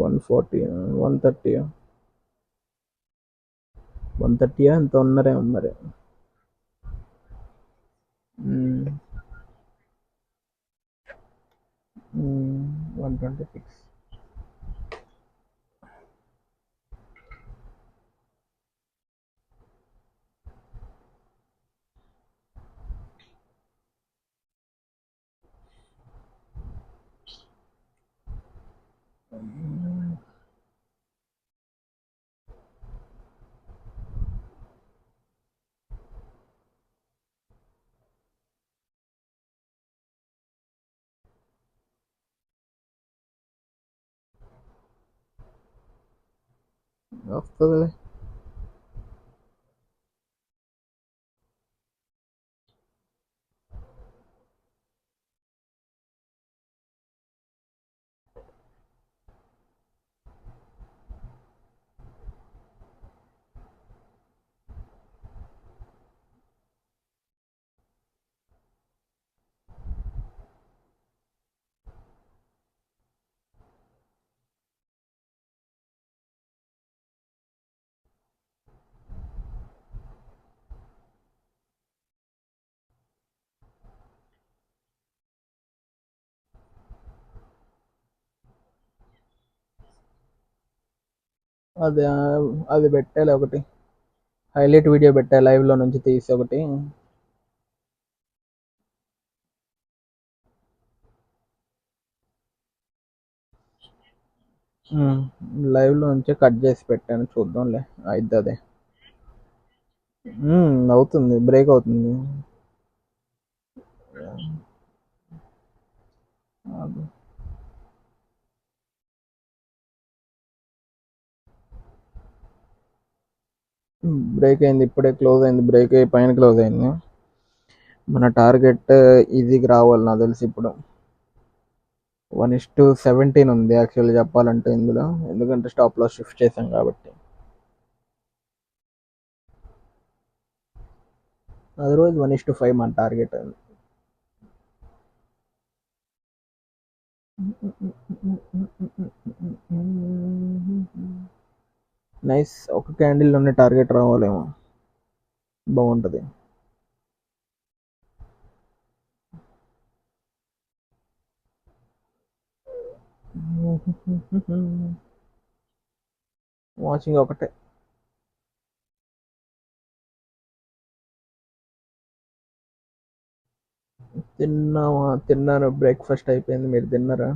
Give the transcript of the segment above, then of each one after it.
140, 130, 130 ఎంత ఉన్నారేమో మరి. 126. వస్తుందిలే. అది అది పెట్టాలి ఒకటి, హైలైట్ వీడియో పెట్టాలి లైవ్లో నుంచి తీసి ఒకటి. లైవ్లో నుంచే కట్ చేసి పెట్టాను, చూద్దాంలే అయిద్ది అదే. అవుతుంది, బ్రేక్ అవుతుంది. బ్రేక్ అయింది, ఇప్పుడే క్లోజ్ అయింది, బ్రేక్ అయ్యి పైన క్లోజ్ అయింది. మన టార్గెట్ ఈజీకి రావాలి నాకు తెలిసి ఇప్పుడు. 1:17 ఉంది యాక్చువల్లీ చెప్పాలంటే ఇందులో, ఎందుకంటే స్టాప్ లాస్ షిఫ్ట్ చేశాం కాబట్టి. అదర్వైజ్ 1:5 మన టార్గెట్. నైస్, ఒక క్యాండిల్లోనే టార్గెట్ రావాలేమో, బాగుంటుంది. వాచింగ్ ఒకటే. తిన్నాను, బ్రేక్ఫాస్ట్ అయిపోయింది. మీరు తిన్నారా?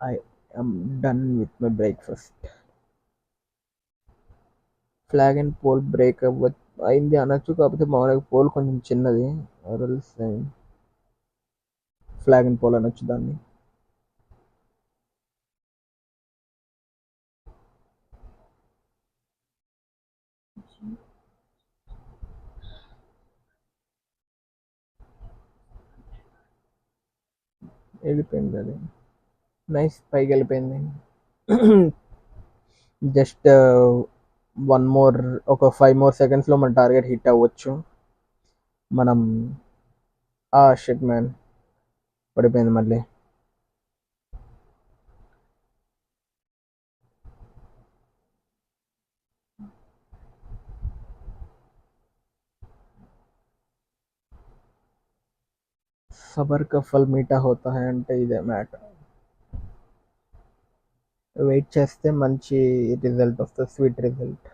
I am done with my breakfast. Flag and pole break అయింది అనొచ్చు, కాకపోతే మామూలుగా పోల్ కొంచెం చిన్నది, ఫ్లాగ్ అండ్ పోల్ అనొచ్చు దాన్ని. వెళ్ళిపోయింది అది, నైస్, పైకి వెళ్ళిపోయింది. జస్ట్ ఒక 5 more secondsలో మన టార్గెట్ హిట్ అవ్వచ్చు మనం. షిట్ మ్యాన్, పడిపోయింది మళ్ళీ. సబర్ కా ఫల్ మీఠా హోతా హై అంటే ఇదే మ్యాటర్. వెయిట్ చేస్తే మంచి రిజల్ట్ వస్తుంది, స్వీట్ రిజల్ట్.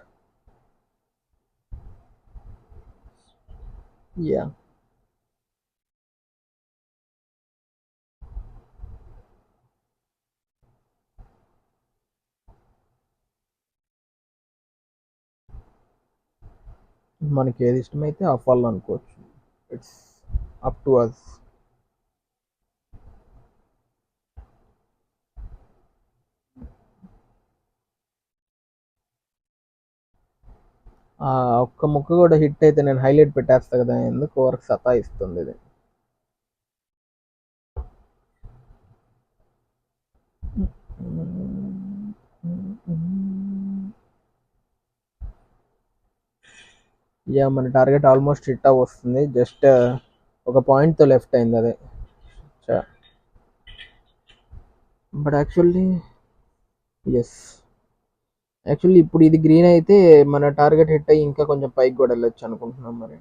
యా, మనకి ఏది ఇష్టమైతే ఆ ఫాలో అనుకోవచ్చు, ఇట్స్ అప్ టు అస్. ఒక్క ముక్క కూడా హిట్ అయితే నేను హైలైట్ పెట్టేస్తా కదా, ఎందుకు వరకు సతాయిస్తుంది ఇది. యా, మన టార్గెట్ ఆల్మోస్ట్ హిట్ వస్తుంది, జస్ట్ ఒక పాయింట్తో లెఫ్ట్ అయింది అదే. బట్ యాక్చువల్లీ ఎస్, యాక్చువల్లీ ఇప్పుడు ఇది గ్రీన్ అయితే మన టార్గెట్ హిట్ అయ్యి ఇంకా కొంచెం పైకి కూడా వెళ్ళొచ్చు అనుకుంటున్నాం మరి.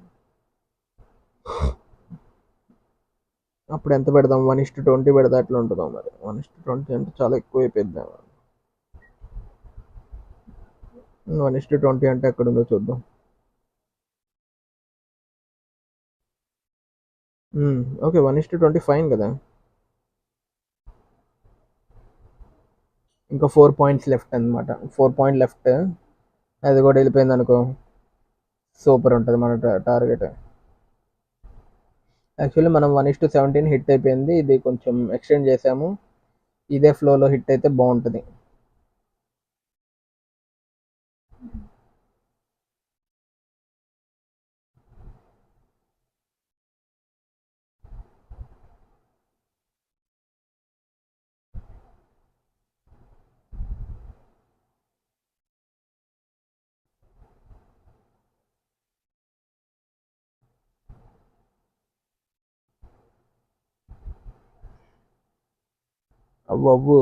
అప్పుడు ఎంత పెడదాం, 1:20 పెడదా ఎట్లా ఉంటుందో మరి. 1:20 అంటే చాలా ఎక్కువ అయిపోద్దాం. 1:20 అంటే ఎక్కడ ఉందో చూద్దాం. ఓకే, 1:20 ఫైన్ కదా. ఇంకా 4 పాయింట్స్ లెఫ్ట్ అనమాట. 4 పాయింట్ లెఫ్ట్, అది కూడా వెళ్ళిపోయింది అనుకో, సూపర్ ఉంటుంది మన టార్గెట్. యాక్చువల్లీ మనం 1:17 హిట్ అయిపోయింది, ఇది కొంచెం ఎక్స్టెండ్ చేసాము. ఇదే ఫ్లోలో హిట్ అయితే బాగుంటుంది. అవ్వు